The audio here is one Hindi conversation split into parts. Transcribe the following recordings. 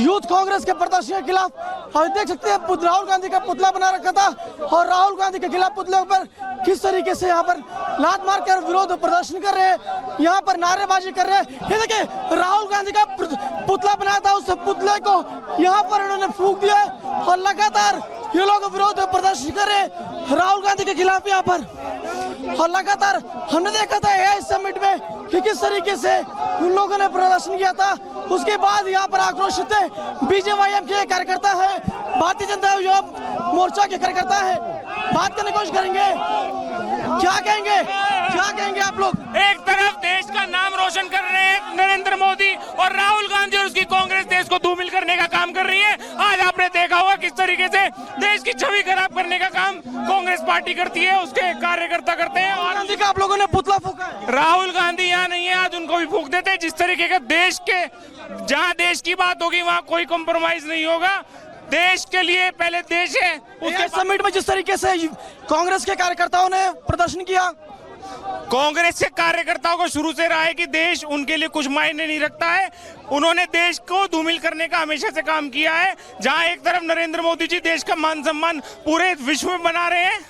यूथ कांग्रेस के प्रदर्शन के खिलाफ हम देख सकते हैं राहुल गांधी का पुतला बना रखा था और राहुल गांधी के खिलाफ पुतले पर किस तरीके से यहाँ पर लात मार कर विरोध प्रदर्शन कर रहे हैं, यहाँ पर नारेबाजी कर रहे हैं। ये देखिए राहुल गांधी का पुतला बनाया था, उस पुतले को यहाँ पर उन्होंने फूंक दिया और लगातार ये लोग विरोध प्रदर्शन कर रहे हैं राहुल गांधी के खिलाफ यहाँ पर। और लगातार हमने देखा था एआई समिट में कि किस तरीके से उन लोगों ने प्रदर्शन किया था। उसके बाद यहाँ पर आक्रोशित बीजेवाईएम के कार्यकर्ता है, भारतीय जनता युवा मोर्चा के कार्यकर्ता है, बात करने की कोशिश करेंगे। क्या कहेंगे आप लोग? एक तरफ देश का नाम रोशन कर रहे हैं नरेंद्र मोदी और राहुल गांधी और उसकी कांग्रेस देश को धूमिल करने का काम कर रही है। आज आपने देखा होगा किस तरीके से देश की छवि खराब करने का काम कांग्रेस पार्टी करती है, उसके कार्यकर्ता करते हैं। और गांधी का आप लोगों ने पुतला फूका है। राहुल गांधी यहाँ नहीं है, आज उनको भी फूक देते हैं। जिस तरीके का देश के, जहाँ देश की बात होगी वहाँ कोई कॉम्प्रोमाइज नहीं होगा। देश के लिए पहले देश है। उसके समिट में जिस तरीके से कांग्रेस के कार्यकर्ताओं ने प्रदर्शन किया, कांग्रेस के कार्यकर्ताओं को शुरू से रहा है कि देश उनके लिए कुछ मायने नहीं रखता है। उन्होंने देश को धूमिल करने का हमेशा से काम किया है। जहां एक तरफ नरेंद्र मोदी जी देश का मान सम्मान पूरे विश्व में बना रहे हैं,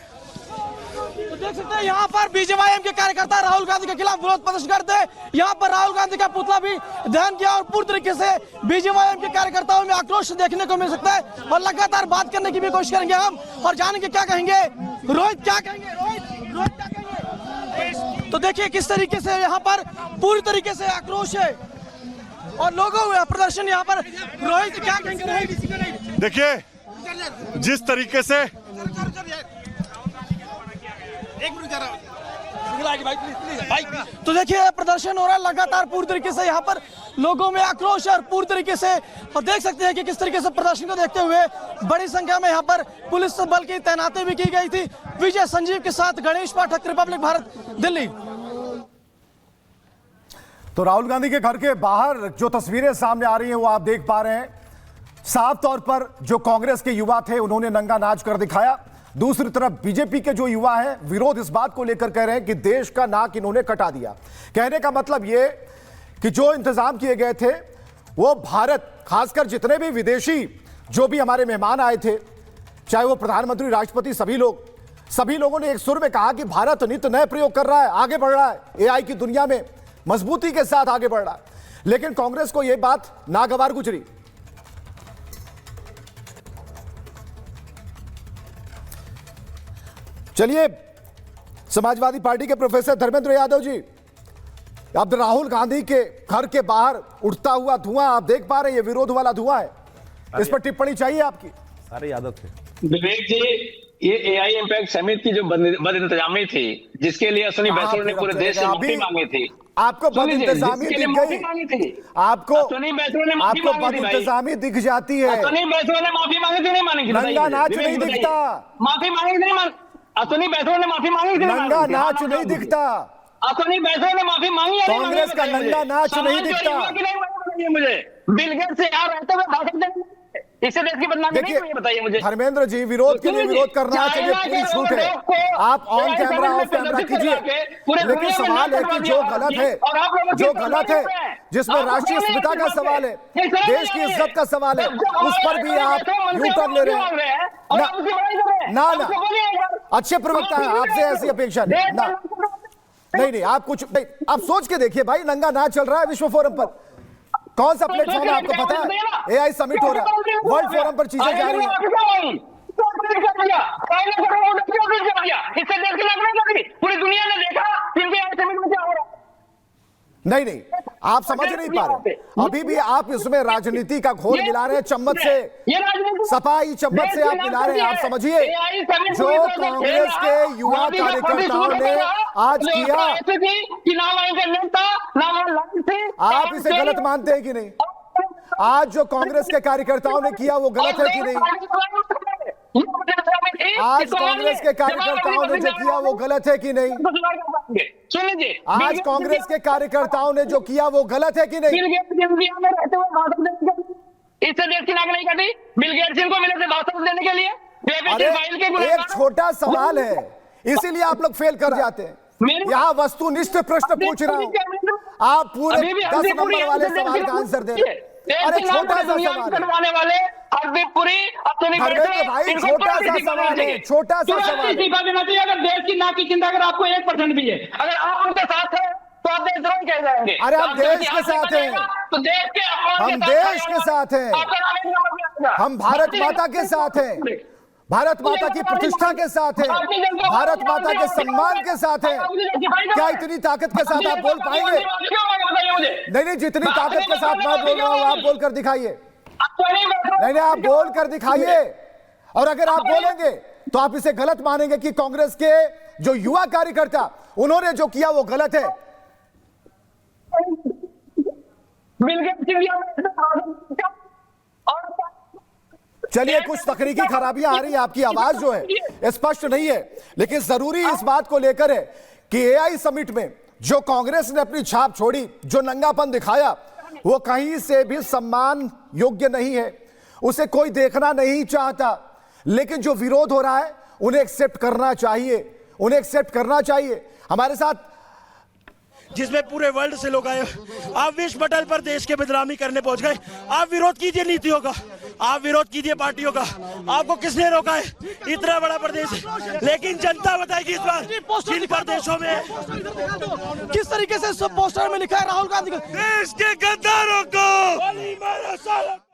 तो देख सकते हैं यहाँ पर बीजेवाईएम के कार्यकर्ता राहुल गांधी के खिलाफ विरोध प्रदर्शन करते हैं। यहाँ पर राहुल गांधी का पुतला भी दहन किया और पूरी तरीके से बीजेवाईएम के कार्यकर्ताओं में आक्रोश देखने को मिल सकता है। और लगातार बात करने की भी कोशिश करेंगे हम और जानेंगे क्या कहेंगे। रोहित क्या कहेंगे? रोहित क्या कहेंगे? तो देखिए किस तरीके से यहाँ पर पूरी तरीके से आक्रोश है और लोगों में प्रदर्शन यहाँ पर। रोहित क्या कहेंगे? देखिए जिस तरीके से तो देखिए प्रदर्शन हो रहा है लगातार पूरी तरीके से यहाँ पर लोगों में आक्रोश और पूरी तरीके से, और देख सकते हैं कि किस तरीके से प्रदर्शन को देखते हुए बड़ी संख्या में यहाँ पर पुलिस बल की तैनाती भी की गई थी। विजय संजीव के साथ गणेश पाठक, रिपब्लिक भारत, दिल्ली। तो राहुल गांधी के घर के बाहर जो तस्वीरें सामने आ रही हैं वो आप देख पा रहे हैं। साफ तौर पर जो कांग्रेस के युवा थे उन्होंने नंगा नाच कर दिखाया। दूसरी तरफ बीजेपी के जो युवा हैं विरोध इस बात को लेकर कह रहे हैं कि देश का नाक इन्होंने कटा दिया। कहने का मतलब ये कि जो इंतजाम किए गए थे वो भारत, खासकर जितने भी विदेशी जो भी हमारे मेहमान आए थे, चाहे वो प्रधानमंत्री, राष्ट्रपति, सभी लोगों ने एक सुर में कहा कि भारत नित्य नए प्रयोग कर रहा है, आगे बढ़ रहा है, एआई की दुनिया में मजबूती के साथ आगे बढ़ रहा है। लेकिन कांग्रेस को यह बात नागवार गुजरी। चलिए समाजवादी पार्टी के प्रोफेसर धर्मेंद्र यादव जी, अब राहुल गांधी के घर के बाहर उठता हुआ धुआं आप देख पा रहे हैं, ये विरोध वाला धुआं है, इस पर टिप्पणी चाहिए आपकी। सारे यादव थे। विवेक जी, ये एआई इम्पैक्ट समिट की जो बद इंतजामी थी, जिसके लिए अश्विनी बैसोल ने पूरे देश से माफी मांगी थी। आपको बद इंतजामी दिख गई? आपको बद इंतजामी दिख जाती है? अश्विनी बैसोल ने माफी मांगी थी, नहीं मानेंगे? नंगा नाच नहीं दिखता। माफी मांगी थी, नहीं अश्विनी बैसोल ने माफी मांगी थी, नंगा नाच नहीं दिखता। अश्विनी बैसोल ने माफी मांगी, कांग्रेस का नंगा नाच नहीं दिखता। मुझे बिल गेट्स से यहाँ रहते हुए भाषण देंगे, इससे देश की बदनामी नहीं हुई, बताइए मुझे। धर्मेंद्र जी, विरोध के लिए विरोध करना चाहिए, पूरी छूट है, आप ऑन कैमरा ऑफ कैमरा कीजिए। लेकिन सवाल है कि जो गलत है, जिसमें राष्ट्रीय अस्मिता का सवाल है, देश की इज्जत का सवाल है, उस पर भी आप यू टर्न ले रहे हैं। ना अच्छे प्रवक्ता है, आपसे ऐसी अपेक्षा नहीं, आप कुछ नहीं, आप सोच के देखिए भाई, नंगा नाच चल रहा है विश्व फोरम पर। कौन सा प्लेटफॉर्म है आपको पता है? एआई समिट हो रहा है, वर्ल्ड फोरम पर चीजें जा रही हैं। पूरी दुनिया ने देखा एआई समिट में क्या हो रहा है। नहीं, आप समझ नहीं पा रहे। अभी भी आप इसमें राजनीति का घोल मिला रहे हैं, चम्मच से, सफाई चम्मच से आप मिला रहे हैं। आप समझिए, जो कांग्रेस के युवा कार्यकर्ताओं ने आज किया, आप इसे गलत मानते हैं कि नहीं? आज जो कांग्रेस के कार्यकर्ताओं ने किया वो गलत है कि नहीं? आज कांग्रेस के कार्यकर्ताओं ने जो किया वो गलत है कि नहीं? आज कांग्रेस के कार्यकर्ताओं ने जो किया वो गलत है कि नहीं? इससे देश की नाक नहीं कटी। बिल गेट्स इनको मिले थे भाषण देने के लिए। अरे एक छोटा सवाल है, इसीलिए आप लोग फेल कर जाते हैं। यहाँ वस्तुनिष्ठ प्रश्न पूछ रहा हूँ, आप पूरे 10 नंबर वाले सवाल का आंसर दे रहे हैं। अरे छोटा सा सवाल करवाने वाले हरदीप पुरी अपनी धर्मेंद्र भाई, छोटा सा सवाल है, छोटा सा सवाल है। इस्तीफा देना चाहिए अगर देश की नाक की चिंता अगर आपको 1% भी है। अगर आप उनके साथ हैं तो आप देशद्रोही कह जाएंगे। अरे हम देश के साथ हैं, तो देश के हम देश के साथ हैं, हम भारत माता के साथ हैं, भारत माता की प्रतिष्ठा के साथ हैं, भारत माता के सम्मान के साथ हैं। क्या इतनी ताकत के साथ आप बोल पाएंगे? नहीं, जितनी ताकत के साथ मैं बोल रहा हूं आप बोल कर दिखाइए। नहीं, आप बोल कर दिखाइए। और अगर आप बोलेंगे तो आप इसे गलत मानेंगे कि कांग्रेस के जो युवा कार्यकर्ता उन्होंने जो किया वो गलत है। चलिए, कुछ तकनीकी खराबियां आ रही है, आपकी आवाज जो है स्पष्ट नहीं है, लेकिन जरूरी इस बात को लेकर है कि एआई समिट में जो कांग्रेस ने अपनी छाप छोड़ी, जो नंगापन दिखाया, वो कहीं से भी सम्मान योग्य नहीं है, उसे कोई देखना नहीं चाहता। लेकिन जो विरोध हो रहा है उन्हें एक्सेप्ट करना चाहिए, उन्हें एक्सेप्ट करना चाहिए। हमारे साथ जिसमें पूरे वर्ल्ड से लोग आए, आप विश्व पटल पर देश के बदनामी करने पहुंच गए। आप विरोध कीजिए नीतियों का, आप विरोध कीजिए पार्टियों का, आपको किसने रोका है? इतना बड़ा प्रदेश है, लेकिन जनता बताएगी इस बार जिन प्रदेशों में किस तरीके से पोस्टर में लिखा है राहुल गांधी का देश के गद्दारों को